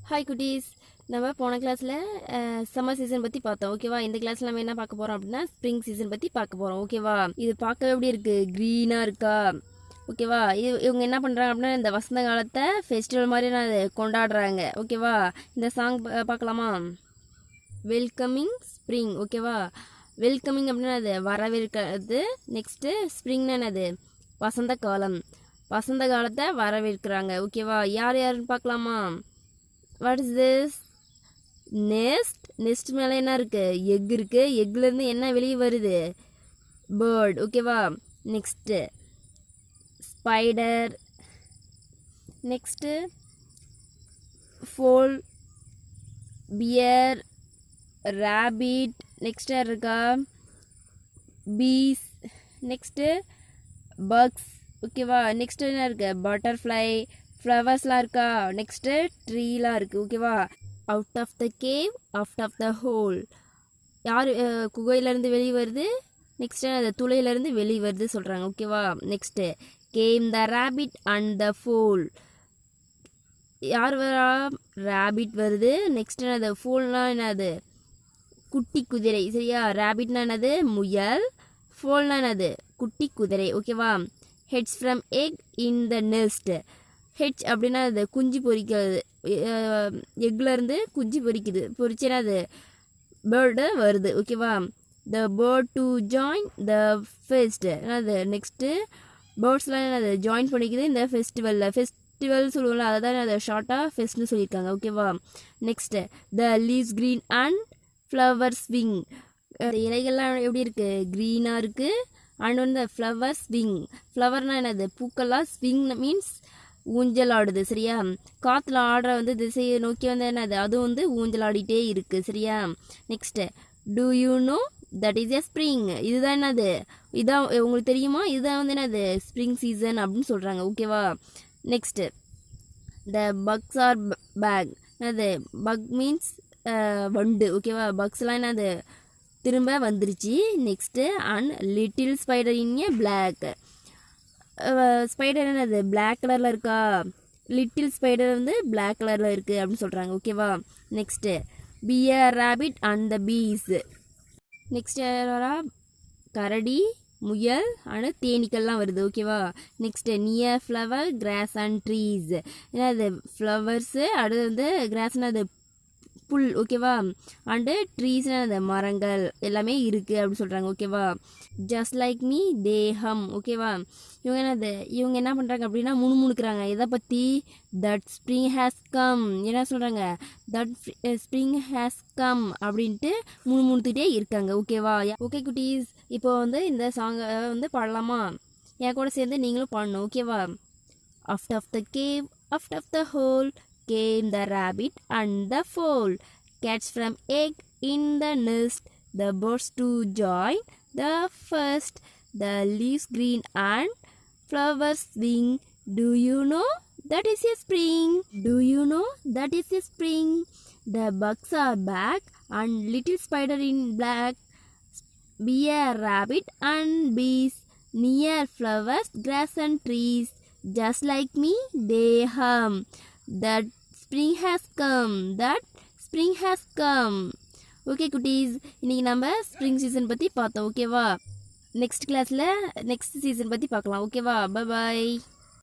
Hi குட்டீஸ். நம்ம போன கிளாஸில் சம்மர் சீசன் பற்றி பார்த்தோம். ஓகேவா? இந்த கிளாஸில் நம்ம என்ன பார்க்க போகிறோம் அப்படின்னா ஸ்ப்ரிங் சீசன் பற்றி பார்க்க போகிறோம். ஓகேவா? இது பார்க்க எப்படி இருக்குது? க்ரீனாக இருக்கா? ஓகேவா? இவங்க என்ன பண்ணுறாங்க அப்படின்னா இந்த வசந்த காலத்தை ஃபெஸ்டிவல் மாதிரி நான் கொண்டாடுறாங்க. ஓகேவா? இந்த சாங் பார்க்கலாமா? Welcoming spring. ஓகேவா? வெல்கமிங் அப்படின்னா அது வரவேற்கிறது. நெக்ஸ்ட்டு ஸ்ப்ரிங்னா என்னது? வசந்த காலம். வசந்த காலத்தை வரவேற்கிறாங்க. ஓகேவா? யார் யாருன்னு பார்க்கலாமா? What is this? Nest. Nest மேலே என்ன இருக்குது? எக் இருக்குது. எக்லேருந்து என்ன வெளியே வருது? பேர்ட். ஓகேவா? Next spider. Next foal, bear, rabbit. Next யார் இருக்கா? பீஸ். Next bugs. ஓகேவா? நெக்ஸ்ட் என்ன இருக்குது? பட்டர்ஃப்ளை. ஃப்ளவர்ஸ்லாம் இருக்கா? நெக்ஸ்ட்டு ட்ரீலாம் இருக்குது. ஓகேவா? Out of the cave, out of the hole. யார் குகையிலேருந்து வெளியே வருது? நெக்ஸ்ட்டு அந்த துளையிலேருந்து வெளியே வருது சொல்கிறாங்க. ஓகேவா? Next game the rabbit and the foal. யார் வரா? ரேபிட் வருது. நெக்ஸ்ட் என்னது? ஃபோல்னால் என்னது? குட்டி குதிரை. சரியா? ரேபிட்னா என்னது? முயல். ஃபோல்னா என்னது? குட்டி குதிரை. ஓகேவா? Heads from egg in the nest. Hatch அப்படின்னா அது குஞ்சு பொரிக்கிறது. எக்லேருந்து குஞ்சு பொரிக்குது. பொரிச்சுன்னா அது பேர்டு வருது. ஓகேவா? The bird to join the fest. அது நெக்ஸ்ட்டு பேர்ட்ஸ்லாம் என்னது? ஜாயின் பண்ணிக்குது இந்த ஃபெஸ்டிவலில். ஃபெஸ்டிவல் சொல்லுவோம்ல, அதை தான் அதை ஷார்ட்டாக ஃபெஸ்ட்னு சொல்லியிருக்காங்க. ஓகேவா? Next the leaves green and flowers wing. இலைகள்லாம் எப்படி இருக்குது? க்ரீனாக இருக்குது. அண்ட் வந்து ஃப்ளவர்ஸ் விங். ஃப்ளவர்னால் என்னது? பூக்கள்லாம். ஸ்விங் மீன்ஸ் ஊஞ்சல் ஆடுது. சரியா? காற்றுல ஆடுற வந்து திசையை நோக்கி வந்து என்னது? அதுவும் வந்து ஊஞ்சல் ஆடிட்டே இருக்குது. சரியா? Next do you know that is a spring. இதுதான் என்னது? இதான் உங்களுக்கு தெரியுமா? இதுதான் வந்து என்னது? ஸ்ப்ரிங் சீசன் அப்படின்னு சொல்கிறாங்க. ஓகேவா? Next the bugs are back. என்னது? பக் மீன்ஸ் வண்டு. ஓகேவா? பக்ஸ்லாம் என்னது? திரும்ப வந்துருச்சு. Next and little spider in a black. ஸ்பைடர் என்னது? பிளாக் கலரில் இருக்கா? லிட்டில் ஸ்பைடர் வந்து பிளாக் கலரில் இருக்குது அப்படின்னு சொல்கிறாங்க. ஓகேவா? Next bear, rabbit and the bees. Next யாரா? கரடி, முயல் அண்ட் தேனீக்கள்லாம் வருது. ஓகேவா? Next near flower, grass and trees. ஏன்னா அது ஃப்ளவர்ஸு. அடுத்து வந்து கிராஸ்னால் அது புல். ஓகேவா? அண்டு ட்ரீஸ்னால் அந்த மரங்கள் எல்லாமே இருக்குது அப்படின்னு சொல்கிறாங்க. ஓகேவா? ஜஸ்ட் லைக் மீ தே ஹம். ஓகேவா? இவங்க என்ன பண்ணுறாங்க அப்படின்னா முணுமுணுக்கிறாங்க. எதை பற்றி? That spring has come. என்ன சொல்கிறாங்க? தட் ஸ்ப்ரிங் ஹேஸ் கம் அப்படின்ட்டு முணுமுணுத்துட்டே இருக்காங்க. ஓகேவா? ஓகே குட்டீஸ், இப்போ வந்து இந்த சாங்கை வந்து பாடலாமா? என் கூட சேர்ந்து நீங்களும் பாடணும். ஓகேவா? Out of the cave, out of the hole, came the rabbit and the foal. Cats from egg in the nest, the birds to join the first. The leaves green and flowers swing. Do you know that is a spring? Do you know that is a spring? The bugs are back and little spider in black. Be a rabbit and bees near flowers, grass and trees. Just like me, they hum. That spring has come. That spring has come. Okay குட்டீஸ், இன்றைக்கி நம்ம spring season பற்றி பார்த்தோம். ஓகேவா? Next கிளாஸில் next season பற்றி பார்க்கலாம். ஓகேவா? Bye bye.